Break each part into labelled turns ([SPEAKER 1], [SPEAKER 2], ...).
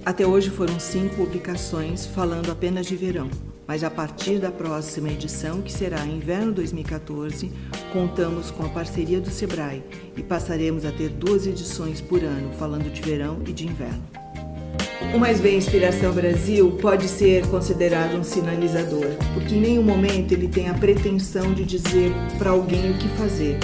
[SPEAKER 1] Até hoje foram 5 publicações falando apenas de verão, mas a partir da próxima edição, que será Inverno 2014, contamos com a parceria do Sebrae e passaremos a ter 2 edições por ano falando de verão e de inverno. O Mais Bem Inspiração Brasil pode ser considerado um sinalizador, porque em nenhum momento ele tem a pretensão de dizer para alguém o que fazer,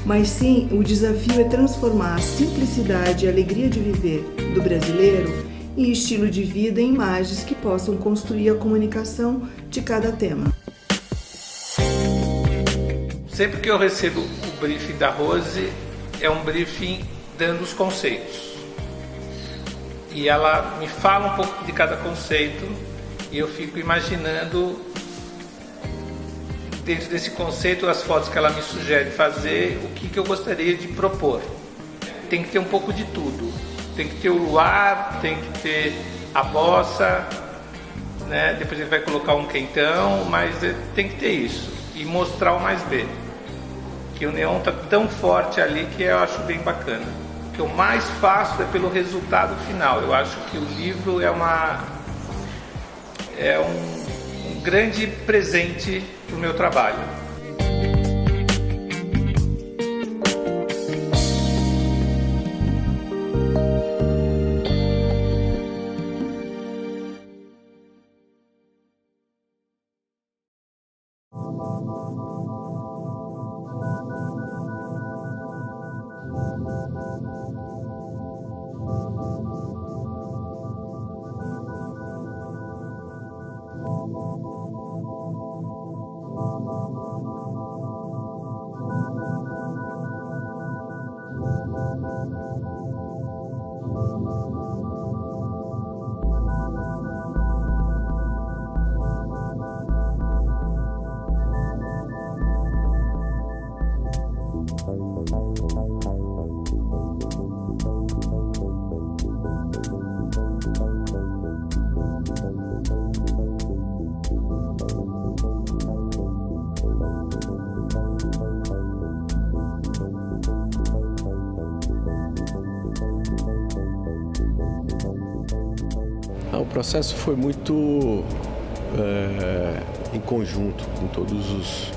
[SPEAKER 1] mas sim o desafio é transformar a simplicidade e a alegria de viver do brasileiro em estilo de vida em imagens que possam construir a comunicação de cada tema.
[SPEAKER 2] Sempre que eu recebo o briefing da Rose, é um briefing dando os conceitos. E ela me fala um pouco de cada conceito e eu fico imaginando, dentro desse conceito, as fotos que ela me sugere fazer, o que eu gostaria de propor. Tem que ter um pouco de tudo. Tem que ter o luar, tem que ter a bossa, né? Depois a gente vai colocar um quentão, mas tem que ter isso. E mostrar o mais B. Que o neon está tão forte ali que eu acho bem bacana. O que eu mais faço é pelo resultado final. Eu acho que o livro é um grande presente para o meu trabalho.
[SPEAKER 3] O processo foi muito em conjunto com todos os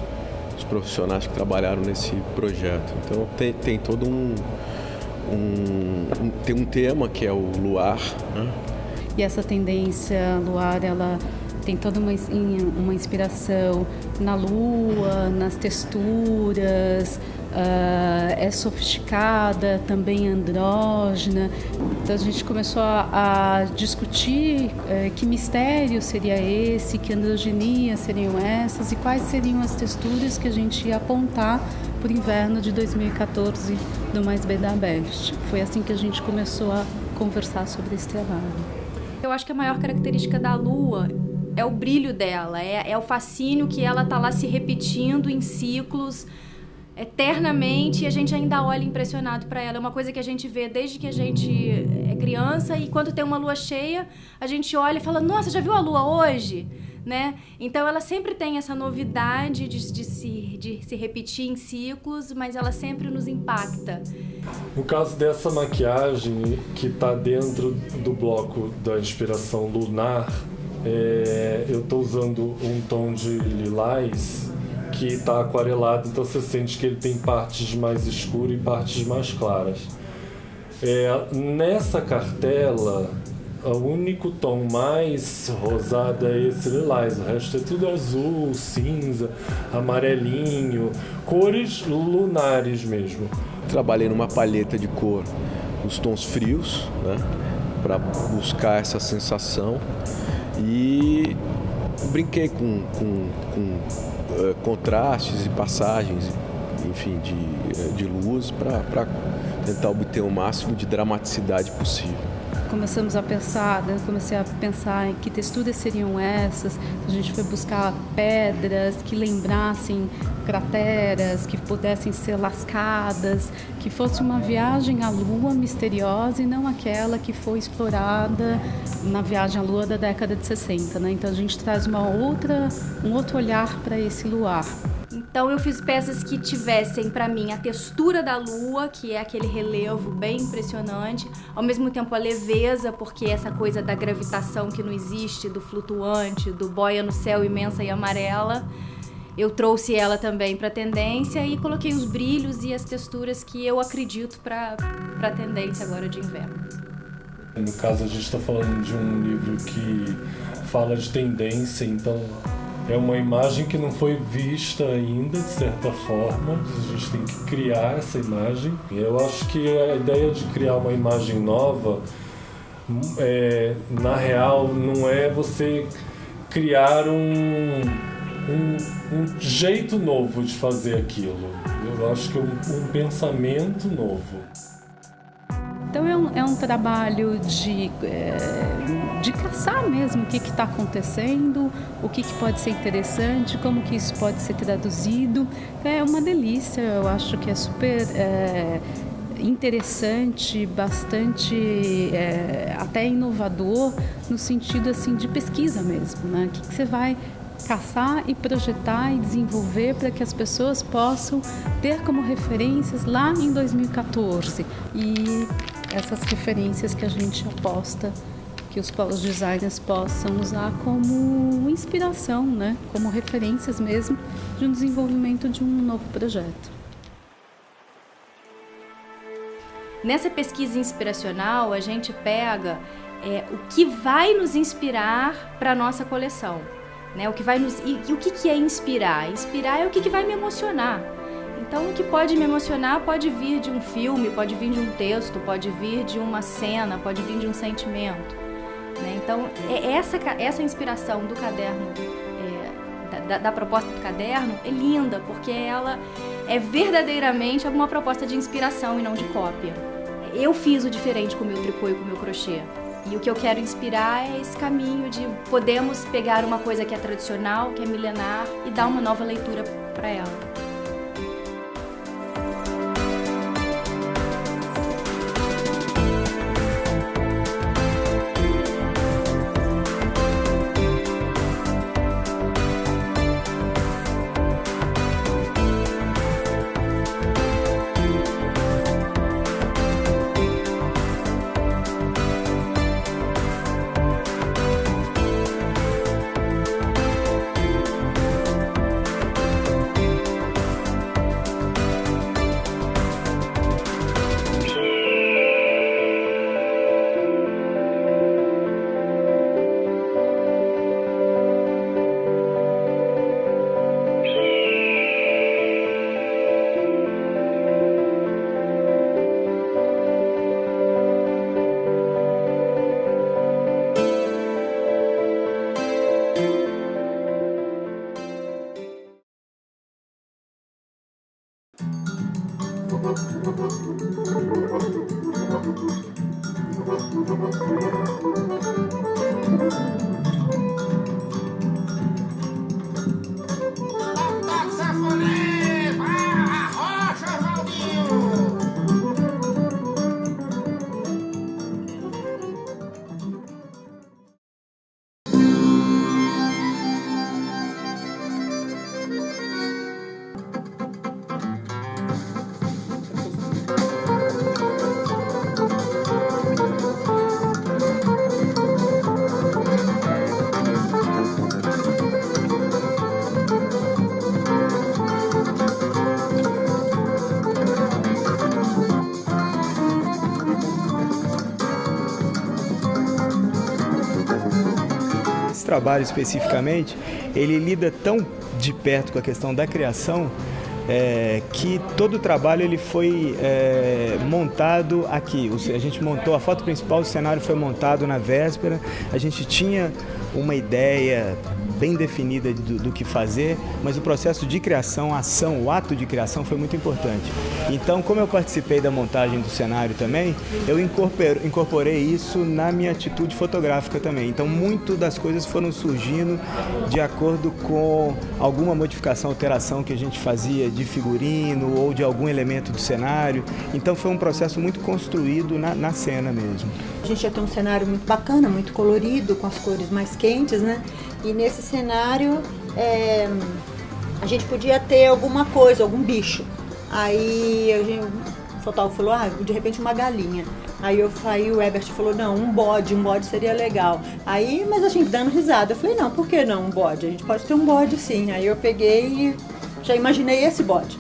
[SPEAKER 3] profissionais que trabalharam nesse projeto. Então tem todo tem um tema que é o luar, né?
[SPEAKER 4] E essa tendência luar, ela tem toda uma inspiração na lua, nas texturas, é sofisticada, também andrógena. Então a gente começou a discutir que mistério seria esse, que androgenia seriam essas e quais seriam as texturas que a gente ia apontar para o inverno de 2014 do Mais Bem da Best. Foi assim que a gente começou a conversar sobre esse trabalho.
[SPEAKER 5] Eu acho que a maior característica da lua é o brilho dela, é o fascínio que ela está lá se repetindo em ciclos eternamente e a gente ainda olha impressionado para ela. É uma coisa que a gente vê desde que a gente é criança e quando tem uma lua cheia, a gente olha e fala, nossa, já viu a lua hoje? Né? Então ela sempre tem essa novidade de se repetir em ciclos, mas ela sempre nos impacta.
[SPEAKER 6] No caso dessa maquiagem que está dentro do bloco da inspiração lunar, eu estou usando um tom de lilás que está aquarelado, então você sente que ele tem partes mais escuras e partes mais claras. Nessa cartela, o único tom mais rosado é esse lilás, o resto é tudo azul, cinza, amarelinho, cores lunares mesmo.
[SPEAKER 3] Trabalhei numa palheta de cor, os tons frios, né, para buscar essa sensação e brinquei com contrastes e passagens, enfim, de luz para tentar obter o máximo de dramaticidade possível.
[SPEAKER 4] Comecei a pensar em que texturas seriam essas. A gente foi buscar pedras que lembrassem crateras, que pudessem ser lascadas, que fosse uma viagem à Lua misteriosa e não aquela que foi explorada na viagem à Lua da década de 60, né? Então a gente traz um outro olhar para esse luar.
[SPEAKER 5] Então eu fiz peças que tivessem para mim a textura da lua, que é aquele relevo bem impressionante, ao mesmo tempo a leveza, porque essa coisa da gravitação que não existe, do flutuante, do boia no céu imensa e amarela, eu trouxe ela também para a tendência e coloquei os brilhos e as texturas que eu acredito para a tendência agora de inverno.
[SPEAKER 6] No caso, a gente está falando de um livro que fala de tendência, então é uma imagem que não foi vista ainda, de certa forma. A gente tem que criar essa imagem. Eu acho que a ideia de criar uma imagem nova, na real, não é você criar um jeito novo de fazer aquilo. Eu acho que é um pensamento novo.
[SPEAKER 4] Então é um trabalho de caçar mesmo o que está acontecendo, o que pode ser interessante, como que isso pode ser traduzido. É uma delícia, eu acho que é super interessante, bastante até inovador no sentido assim de pesquisa mesmo, né? O que você vai caçar e projetar e desenvolver para que as pessoas possam ter como referências lá em 2014 e essas referências que a gente aposta que os designers possam usar como inspiração, né? Como referências mesmo de um desenvolvimento de um novo projeto.
[SPEAKER 5] Nessa pesquisa inspiracional, a gente pega o que vai nos inspirar para a nossa coleção. Né? O que vai e o que é inspirar? Inspirar é o que vai me emocionar. Então, o que pode me emocionar pode vir de um filme, pode vir de um texto, pode vir de uma cena, pode vir de um sentimento. Né? Então, essa inspiração do caderno, da proposta do caderno, é linda, porque ela é verdadeiramente uma proposta de inspiração e não de cópia. Eu fiz o diferente com o meu tricô e com o meu crochê. E o que eu quero inspirar é esse caminho de podemos pegar uma coisa que é tradicional, que é milenar, e dar uma nova leitura para ela.
[SPEAKER 7] Trabalho especificamente, ele lida tão de perto com a questão da criação que todo o trabalho ele foi montado aqui. A gente montou a foto principal, o cenário foi montado na véspera, a gente tinha uma ideia bem definida do que fazer, mas o processo de criação, a ação, o ato de criação foi muito importante. Então, como eu participei da montagem do cenário também, eu incorporei isso na minha atitude fotográfica também. Então, muito das coisas foram surgindo de acordo com alguma modificação, alteração que a gente fazia de figurino ou de algum elemento do cenário. Então, foi um processo muito construído na cena mesmo.
[SPEAKER 8] A gente já tem um cenário muito bacana, muito colorido, com as cores mais quentes, né? E nesse cenário a gente podia ter alguma coisa, algum bicho. Aí o fotógrafo falou, de repente uma galinha. Aí o Ebert falou, não, um bode seria legal. Aí, mas a gente dando risada, eu falei, não, por que não um bode? A gente pode ter um bode sim. Aí eu peguei e já imaginei esse bode.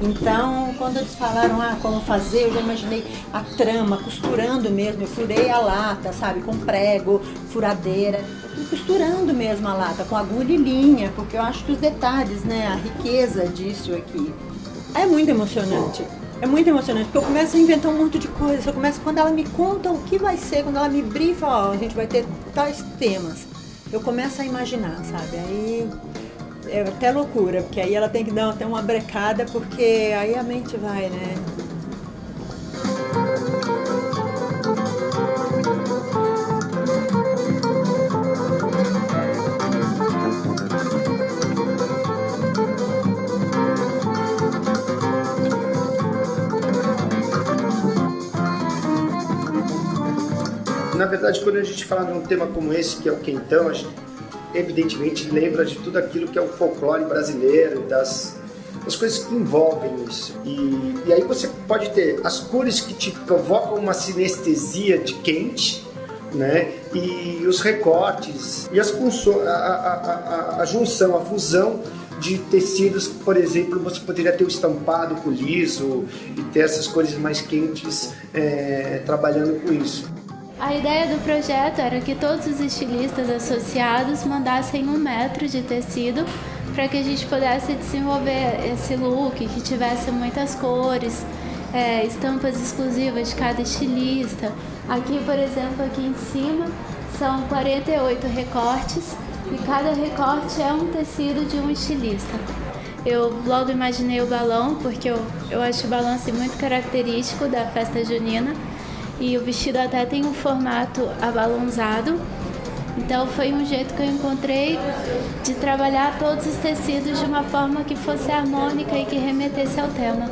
[SPEAKER 8] Então, quando eles falaram como fazer, eu já imaginei a trama, costurando mesmo. Eu furei a lata, sabe, com prego, furadeira, e costurando mesmo a lata, com agulha e linha, porque eu acho que os detalhes, né, a riqueza disso aqui, é muito emocionante. É muito emocionante, porque eu começo a inventar um monte de coisas. Quando ela me conta o que vai ser, quando ela me brifa, a gente vai ter tais temas. Eu começo a imaginar, sabe? Aí é até loucura, porque aí ela tem que dar até uma brecada, porque aí a mente vai, né?
[SPEAKER 9] Na verdade, quando a gente fala de um tema como esse, que é o quentão, a gente evidentemente lembra de tudo aquilo que é o folclore brasileiro, das coisas que envolvem isso. E aí você pode ter as cores que te provocam uma sinestesia de quente, né? E os recortes, e a junção, a fusão de tecidos, por exemplo, você poderia ter o estampado com liso e ter essas cores mais quentes trabalhando com isso.
[SPEAKER 10] A ideia do projeto era que todos os estilistas associados mandassem 1 metro de tecido para que a gente pudesse desenvolver esse look, que tivesse muitas cores, estampas exclusivas de cada estilista. Aqui, por exemplo, aqui em cima, são 48 recortes e cada recorte é um tecido de um estilista. Eu logo imaginei o balão, porque eu acho o balão assim, muito característico da festa junina. E o vestido até tem um formato abalonzado, então foi um jeito que eu encontrei de trabalhar todos os tecidos de uma forma que fosse harmônica e que remetesse ao tema.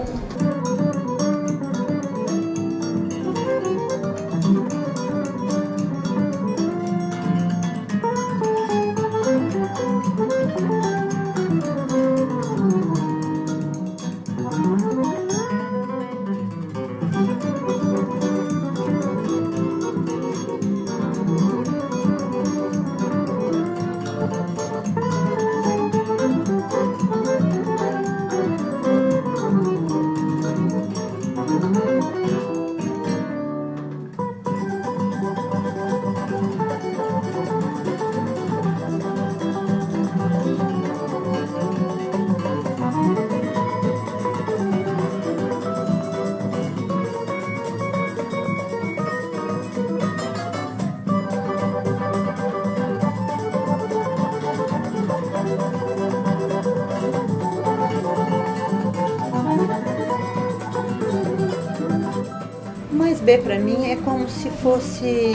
[SPEAKER 8] B para mim é como se fosse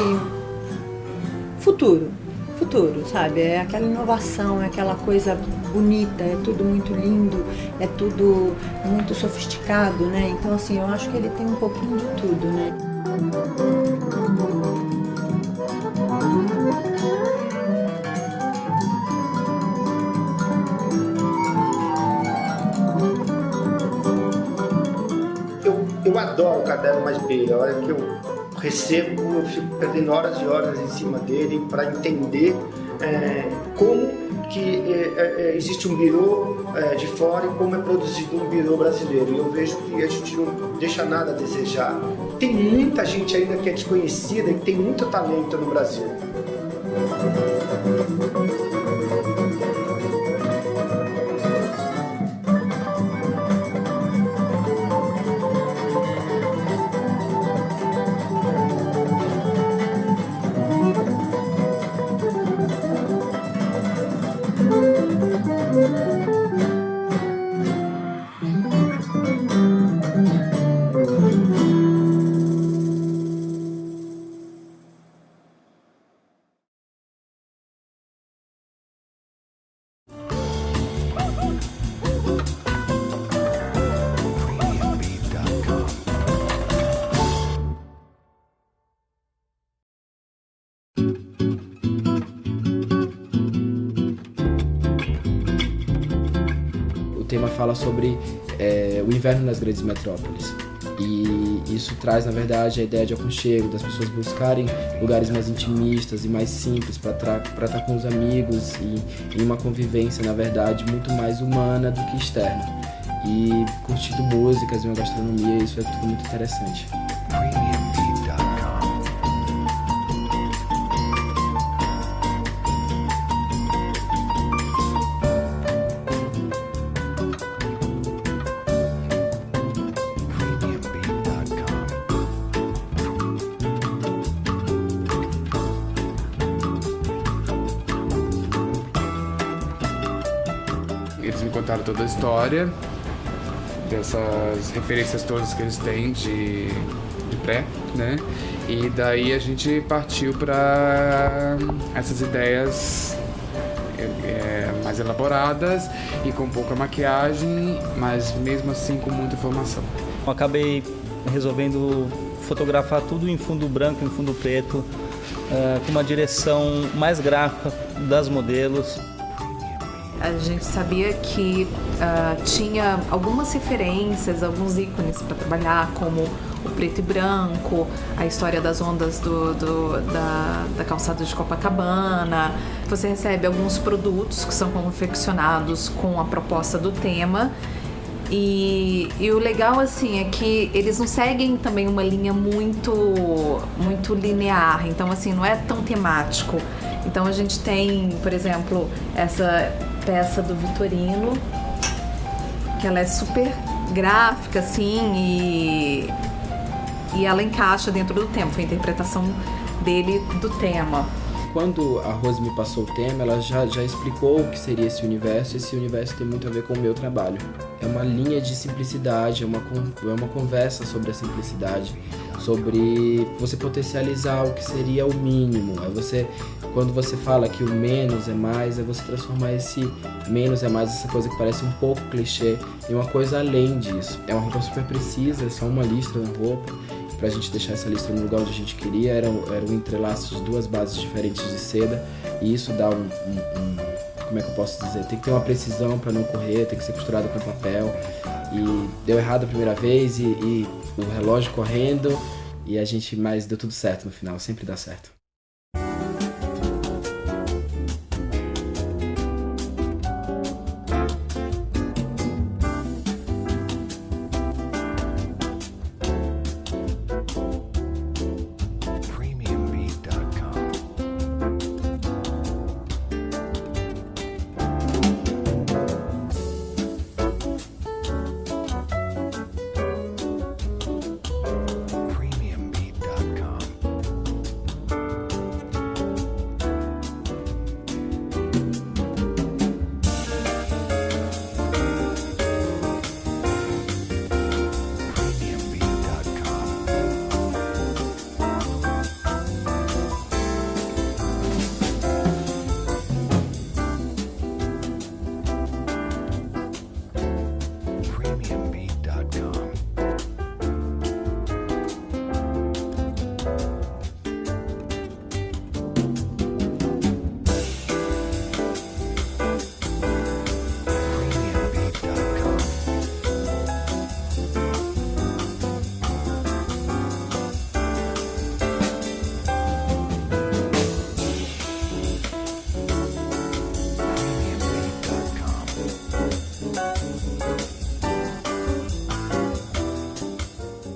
[SPEAKER 8] futuro, sabe? É aquela inovação, é aquela coisa bonita, é tudo muito lindo, é tudo muito sofisticado, né? Então, assim, eu acho que ele tem um pouquinho de tudo, né?
[SPEAKER 9] Eu adoro o Caderno Mais B. A hora que eu recebo, eu fico perdendo horas e horas em cima dele para entender como que existe um birô de fora e como é produzido um birô brasileiro. E eu vejo que a gente não deixa nada a desejar. Tem muita gente ainda que é desconhecida e tem muito talento no Brasil.
[SPEAKER 11] tema fala sobre o inverno nas grandes metrópoles. E isso traz, na verdade, a ideia de aconchego, das pessoas buscarem lugares mais intimistas e mais simples para estar com os amigos e uma convivência, na verdade, muito mais humana do que externa. E curtindo músicas e uma gastronomia, isso é tudo muito interessante.
[SPEAKER 12] Eles me contaram toda a história, dessas referências todas que eles têm de pré, né? E daí a gente partiu para essas ideias mais elaboradas e com pouca maquiagem, mas mesmo assim com muita informação.
[SPEAKER 13] Eu acabei resolvendo fotografar tudo em fundo branco, em fundo preto, com uma direção mais gráfica das modelos.
[SPEAKER 14] A gente sabia que tinha algumas referências, alguns ícones para trabalhar, como o preto e branco, a história das ondas da calçada de Copacabana. Você recebe alguns produtos que são confeccionados com a proposta do tema. E o legal, assim, é que eles não seguem também uma linha muito linear. Então, assim, não é tão temático. Então, a gente tem, por exemplo, essa peça do Vitorino, que ela é super gráfica, assim, e ela encaixa dentro do tema. Foi a interpretação dele do tema.
[SPEAKER 11] Quando a Rose me passou o tema, ela já explicou o que seria esse universo. Esse universo tem muito a ver com o meu trabalho. É uma linha de simplicidade, é uma conversa sobre a simplicidade, sobre você potencializar o que seria o mínimo. Quando você fala que o menos é mais, é você transformar esse menos é mais, essa coisa que parece um pouco clichê, em uma coisa além disso. É uma roupa super precisa, é só uma listra na roupa. Pra gente deixar essa listra no lugar onde a gente queria, era um entrelaço de duas bases diferentes de seda, e isso dá como é que eu posso dizer? Tem que ter uma precisão para não correr, tem que ser costurado com papel. E deu errado a primeira vez, e o relógio correndo, mas deu tudo certo no final, sempre dá certo.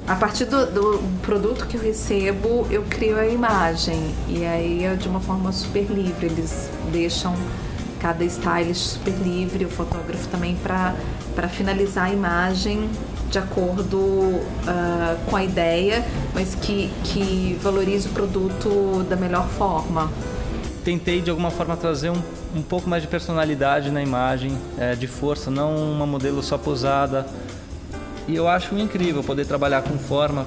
[SPEAKER 14] A partir do produto que eu recebo, eu crio a imagem, e aí é de uma forma super livre. Eles deixam cada stylist super livre, o fotógrafo também, para finalizar a imagem de acordo com a ideia, mas que valorize o produto da melhor forma.
[SPEAKER 13] Tentei de alguma forma trazer um pouco mais de personalidade na imagem, de força, não uma modelo só posada. E eu acho incrível poder trabalhar com forma,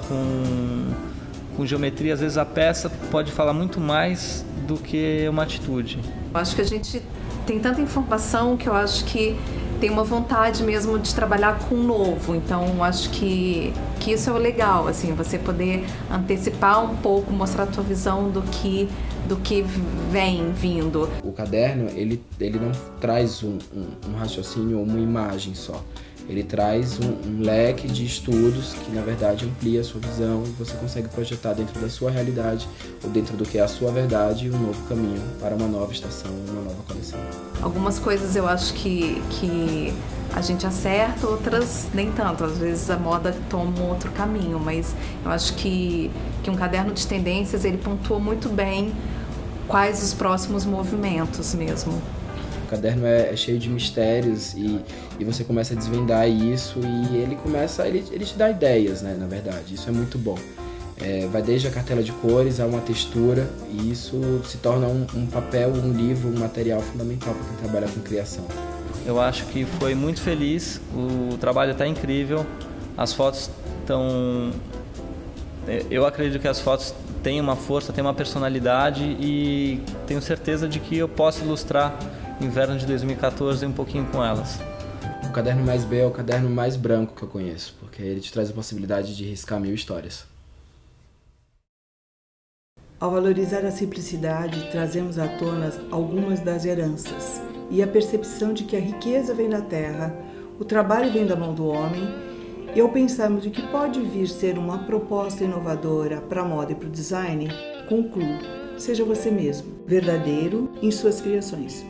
[SPEAKER 13] com geometria. Às vezes a peça pode falar muito mais do que uma atitude.
[SPEAKER 14] Eu acho que a gente tem tanta informação que eu acho que tem uma vontade mesmo de trabalhar com o novo. Então, acho que isso é o legal, assim, você poder antecipar um pouco, mostrar a tua visão do que vem vindo.
[SPEAKER 11] O caderno, ele não traz um raciocínio ou uma imagem só. Ele traz um leque de estudos que, na verdade, amplia a sua visão e você consegue projetar dentro da sua realidade ou dentro do que é a sua verdade um novo caminho para uma nova estação, uma nova coleção.
[SPEAKER 14] Algumas coisas eu acho que a gente acerta, outras nem tanto. Às vezes a moda toma um outro caminho, mas eu acho que um caderno de tendências, ele pontua muito bem quais os próximos movimentos mesmo.
[SPEAKER 11] O caderno é cheio de mistérios e você começa a desvendar isso e ele te dá ideias, né, na verdade. Isso é muito bom. Vai desde a cartela de cores a uma textura e isso se torna um papel, um livro, um material fundamental para quem trabalha com criação.
[SPEAKER 13] Eu acho que foi muito feliz, o trabalho está incrível, as fotos estão... Eu acredito que as fotos têm uma força, têm uma personalidade e tenho certeza de que eu posso ilustrar inverno de 2014 um pouquinho com elas.
[SPEAKER 11] O caderno mais B é o caderno mais branco que eu conheço, porque ele te traz a possibilidade de riscar 1000 histórias.
[SPEAKER 1] Ao valorizar a simplicidade, trazemos à tona algumas das heranças e a percepção de que a riqueza vem da terra, o trabalho vem da mão do homem, e ao pensarmos de que pode vir ser uma proposta inovadora para a moda e para o design, concluo, seja você mesmo, verdadeiro em suas criações.